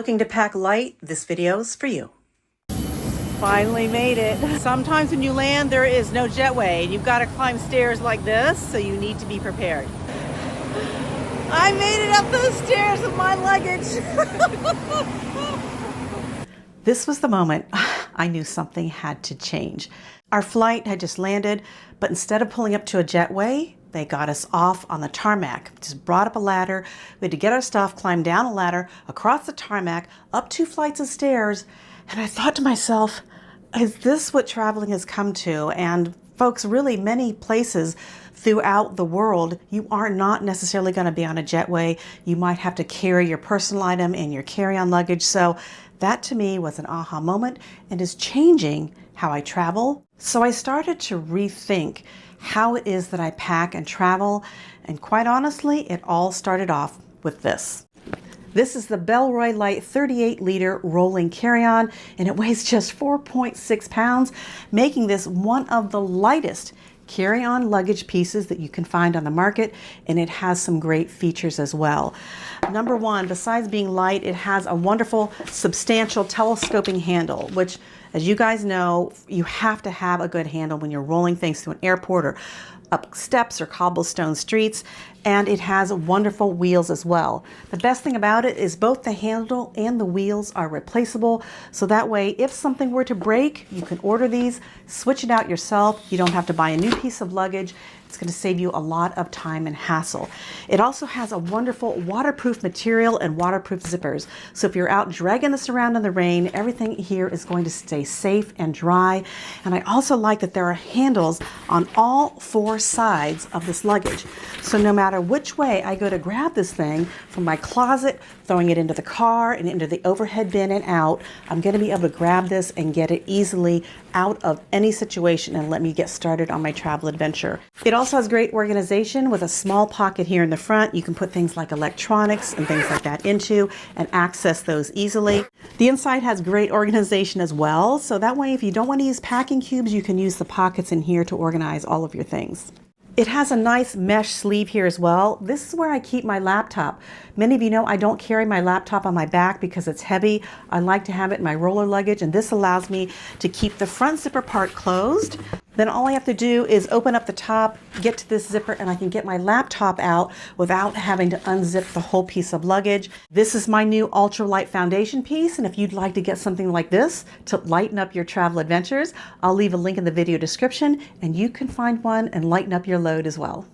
Looking to pack light? This video's for you. Finally made it. Sometimes when you land, there is no jetway. You've got to climb stairs like this, so you need to be prepared. I made it up those stairs with my luggage. This was the moment I knew something had to change. Our flight had just landed, but instead of pulling up to a jetway, they got us off on the tarmac. Just brought up a ladder. We had to get our stuff, climb down a ladder, across the tarmac, up 2 flights of stairs. And I thought to myself, is this what traveling has come to? And folks, really many places throughout the world, you are not necessarily going to be on a jetway. You might have to carry your personal item and your carry-on luggage. So that to me was an aha moment and is changing how I travel. So I started to rethink how it is that I pack and travel. And quite honestly, it all started off with this. This is the Ultralight 38-liter rolling carry-on, and it weighs just 4.6 pounds, making this one of the lightest carry-on luggage pieces that you can find on the market, and it has some great features as well. Number one, besides being light, it has a wonderful, substantial telescoping handle, which, as you guys know, you have to have a good handle when you're rolling things through an airport or up steps or cobblestone streets, and it has wonderful wheels as well. The best thing about it is both the handle and the wheels are replaceable, so that way if something were to break, you can order these, switch it out yourself. You don't have to buy a new piece of luggage. It's going to save you a lot of time and hassle. It also has a wonderful waterproof material and waterproof zippers. So if you're out dragging this around in the rain, everything here is going to stay safe and dry. And I also like that there are handles on all 4 sides of this luggage. So no matter which way I go to grab this thing, from my closet, throwing it into the car and into the overhead bin and out, I'm going to be able to grab this and get it easily out of any situation and let me get started on my travel adventure. It also has great organization with a small pocket here in the front. You can put things like electronics and things like that into and access those easily. The inside has great organization as well, so that way if you don't want to use packing cubes, you can use the pockets in here to organize all of your things. It has a nice mesh sleeve here as well. This is where I keep my laptop. Many of you know I don't carry my laptop on my back because it's heavy. I like to have it in my roller luggage, and this allows me to keep the front zipper part closed. Then all I have to do is open up the top, get to this zipper, and I can get my laptop out without having to unzip the whole piece of luggage. This is my new Ultralight foundation piece, and if you'd like to get something like this to lighten up your travel adventures, I'll leave a link in the video description, and you can find one and lighten up your load as well.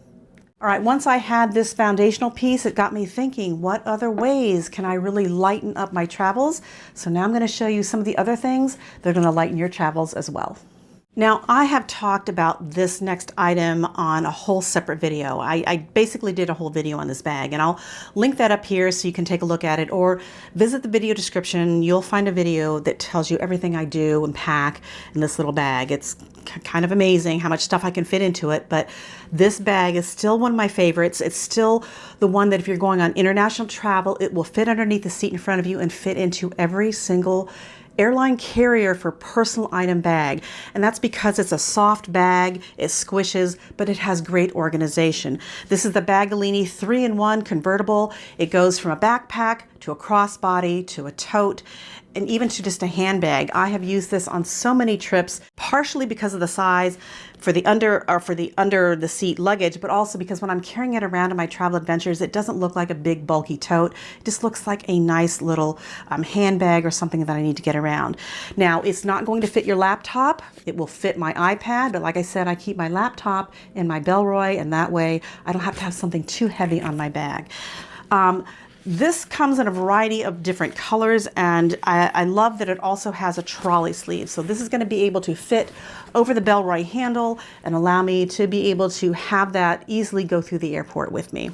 All right, once I had this foundational piece, it got me thinking, what other ways can I really lighten up my travels? So now I'm going to show you some of the other things that are going to lighten your travels as well. Now, I have talked about this next item on a whole separate video. I basically did a whole video on this bag, and I'll link that up here so you can take a look at it, or visit the video description. You'll find a video that tells you everything I do and pack in this little bag. It's kind of amazing how much stuff I can fit into it, but this bag is still one of my favorites. It's still the one that if you're going on international travel, it will fit underneath the seat in front of you and fit into every single airline carrier for personal item bag. And that's because it's a soft bag, it squishes, but it has great organization. This is the Bagolini 3-in-1 convertible. It goes from a backpack to a crossbody to a tote, and even to just a handbag. I have used this on so many trips, partially because of the size for the under the seat luggage, but also because when I'm carrying it around in my travel adventures, it doesn't look like a big bulky tote. It just looks like a nice little handbag or something that I need to get around. Now, it's not going to fit your laptop. It will fit my iPad, but like I said, I keep my laptop in my Bellroy, and that way I don't have to have something too heavy on my bag. This comes in a variety of different colors, and I love that it also has a trolley sleeve. So this is going to be able to fit over the Bellroy handle and allow me to be able to have that easily go through the airport with me.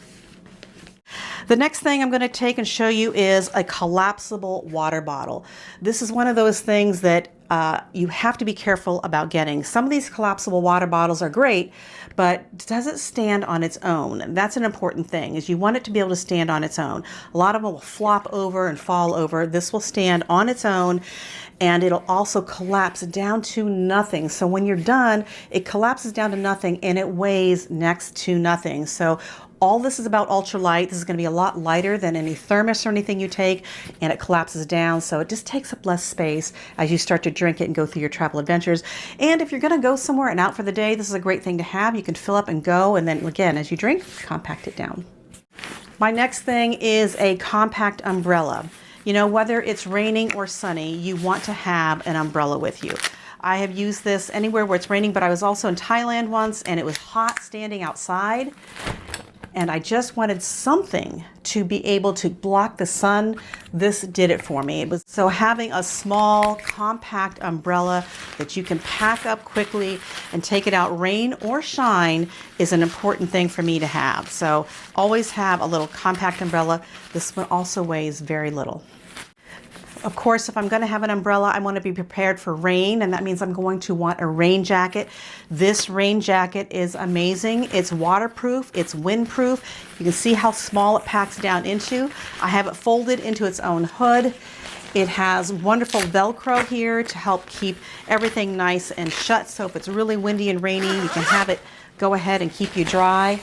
The next thing I'm going to take and show you is a collapsible water bottle. This is one of those things that you have to be careful about getting. Some of these collapsible water bottles are great, but does it stand on its own? And that's an important thing, is you want it to be able to stand on its own. A lot of them will flop over and fall over. This will stand on its own, and it'll also collapse down to nothing. So when you're done, it collapses down to nothing and it weighs next to nothing. So All this is about ultralight. This is going to be a lot lighter than any thermos or anything you take, and it collapses down, so it just takes up less space as you start to drink it and go through your travel adventures. And if you're going to go somewhere and out for the day, this is a great thing to have. You can fill up and go, and then again, as you drink, compact it down. My next thing is a compact umbrella. You know, whether it's raining or sunny, you want to have an umbrella with you. I have used this anywhere where it's raining, but I was also in Thailand once, and it was hot standing outside. And I just wanted something to be able to block the sun. This did it for me. So having a small, compact umbrella that you can pack up quickly and take it out, rain or shine, is an important thing for me to have. So always have a little compact umbrella. This one also weighs very little. Of course, if I'm going to have an umbrella, I want to be prepared for rain, and that means I'm going to want a rain jacket. This rain jacket is amazing. It's waterproof, it's windproof. You can see how small it packs down into. I have it folded into its own hood. It has wonderful Velcro here to help keep everything nice and shut. So if it's really windy and rainy, you can have it go ahead and keep you dry.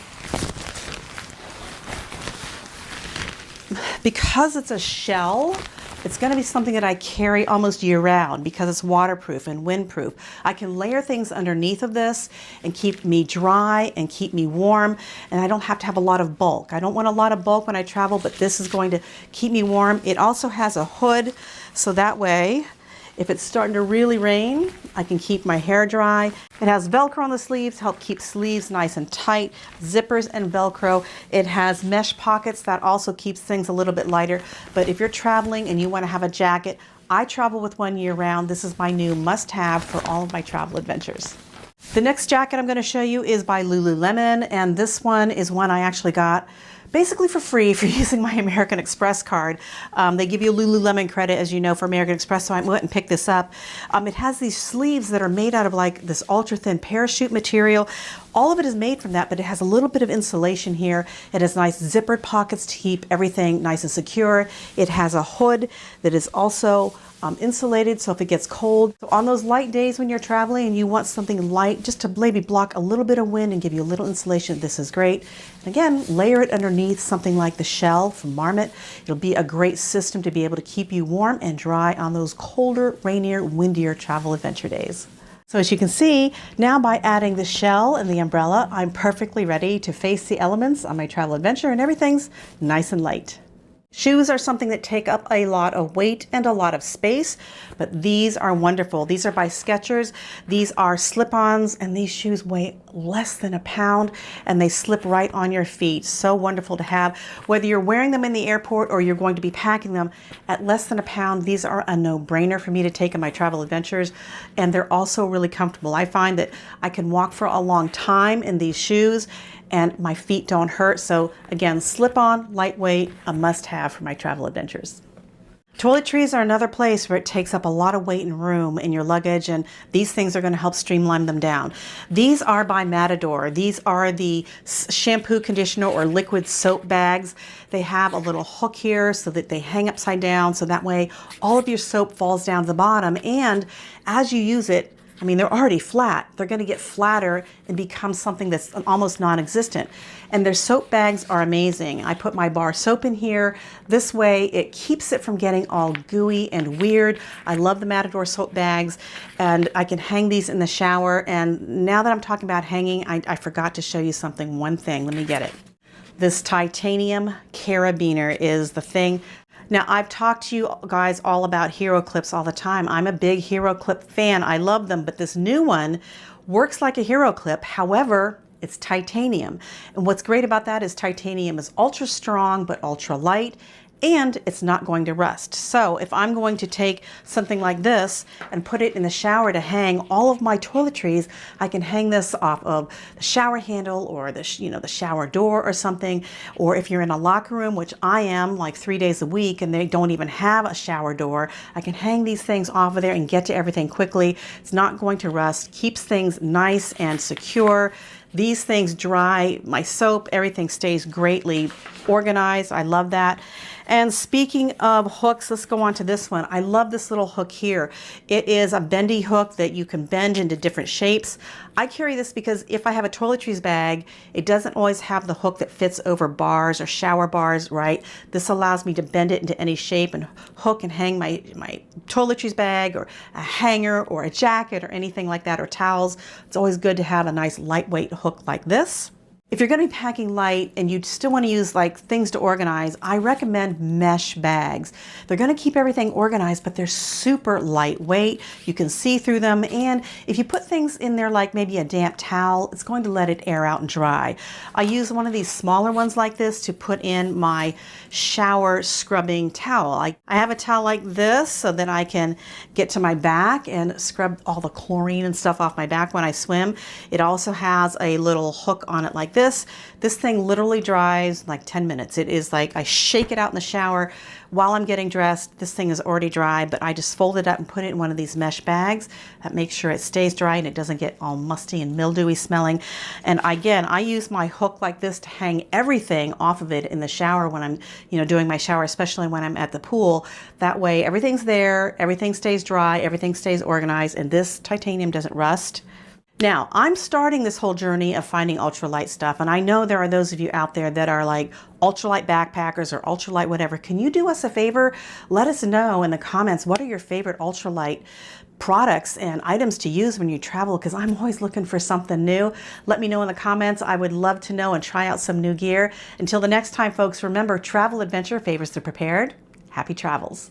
Because it's a shell, it's going to be something that I carry almost year round because it's waterproof and windproof. I can layer things underneath of this and keep me dry and keep me warm, and I don't have to have a lot of bulk. I don't want a lot of bulk when I travel, but this is going to keep me warm. It also has a hood, so that way, if it's starting to really rain, I can keep my hair dry. It has Velcro on the sleeves to help keep sleeves nice and tight, zippers and Velcro. It has mesh pockets that also keeps things a little bit lighter. But if you're traveling and you want to have a jacket, I travel with one year round. This is my new must-have for all of my travel adventures. The next jacket I'm going to show you is by Lululemon, and this one is one I actually got basically for free if you're using my American Express card. They give you Lululemon credit, as you know, for American Express, so I went and picked this up. It has these sleeves that are made out of like this ultra thin parachute material. All of it is made from that, but it has a little bit of insulation here. It has nice zippered pockets to keep everything nice and secure. It has a hood that is also insulated, so if it gets cold. So on those light days when you're traveling and you want something light just to maybe block a little bit of wind and give you a little insulation, this is great. And again, layer it underneath something like the shell from Marmot. It'll be a great system to be able to keep you warm and dry on those colder, rainier, windier travel adventure days. So as you can see, now by adding the shell and the umbrella, I'm perfectly ready to face the elements on my travel adventure, and everything's nice and light. Shoes are something that take up a lot of weight and a lot of space, but these are wonderful. These are by Skechers. These are slip-ons, and these shoes weigh less than a pound, and they slip right on your feet. So wonderful to have. Whether you're wearing them in the airport or you're going to be packing them at less than a pound, these are a no-brainer for me to take in my travel adventures, and they're also really comfortable. I find that I can walk for a long time in these shoes, and my feet don't hurt. So again, slip-on, lightweight, a must-have for my travel adventures. Toiletries are another place where it takes up a lot of weight and room in your luggage, and these things are going to help streamline them down. These are by Matador. These are the shampoo, conditioner, or liquid soap bags. They have a little hook here so that they hang upside down, so that way all of your soap falls down to the bottom, and as you use it, I mean, they're already flat. They're going to get flatter and become something that's almost non-existent. And their soap bags are amazing. I put my bar soap in here. This way, it keeps it from getting all gooey and weird. I love the Matador soap bags, and I can hang these in the shower. And now that I'm talking about hanging, I forgot to show you something, one thing. Let me get it. This titanium carabiner is the thing. Now, I've talked to you guys all about Hero Clips all the time. I'm a big Hero Clip fan. I love them, but this new one works like a Hero Clip. However, it's titanium. And what's great about that is titanium is ultra strong, but ultra light, and it's not going to rust. So if I'm going to take something like this and put it in the shower to hang all of my toiletries, I can hang this off of the shower handle or the shower door or something. Or if you're in a locker room, which I am like 3 days a week and they don't even have a shower door, I can hang these things off of there and get to everything quickly. It's not going to rust, keeps things nice and secure. These things dry, my soap, everything stays greatly organized. I love that. And speaking of hooks, let's go on to this one. I love this little hook here. It is a bendy hook that you can bend into different shapes. I carry this because if I have a toiletries bag, it doesn't always have the hook that fits over bars or shower bars, right? This allows me to bend it into any shape and hook and hang my toiletries bag or a hanger or a jacket or anything like that, or towels. It's always good to have a nice lightweight hook like this. If you're going to be packing light and you still want to use like things to organize, I recommend mesh bags. They're going to keep everything organized, but they're super lightweight. You can see through them. And if you put things in there like maybe a damp towel, it's going to let it air out and dry. I use one of these smaller ones like this to put in my shower scrubbing towel. I have a towel like this so that I can get to my back and scrub all the chlorine and stuff off my back when I swim. It also has a little hook on it like this. This thing literally dries in like 10 minutes. It is like I shake it out in the shower while I'm getting dressed. This thing is already dry, but I just fold it up and put it in one of these mesh bags. That makes sure it stays dry and it doesn't get all musty and mildewy smelling. And again, I use my hook like this to hang everything off of it in the shower when I'm, doing my shower, especially when I'm at the pool. That way everything's there, everything stays dry, everything stays organized, and this titanium doesn't rust. Now, I'm starting this whole journey of finding ultralight stuff, and I know there are those of you out there that are like ultralight backpackers or ultralight whatever. Can you do us a favor? Let us know in the comments, what are your favorite ultralight products and items to use when you travel, because I'm always looking for something new. Let me know in the comments. I would love to know and try out some new gear. Until the next time, folks, remember, travel adventure favors the prepared. Happy travels.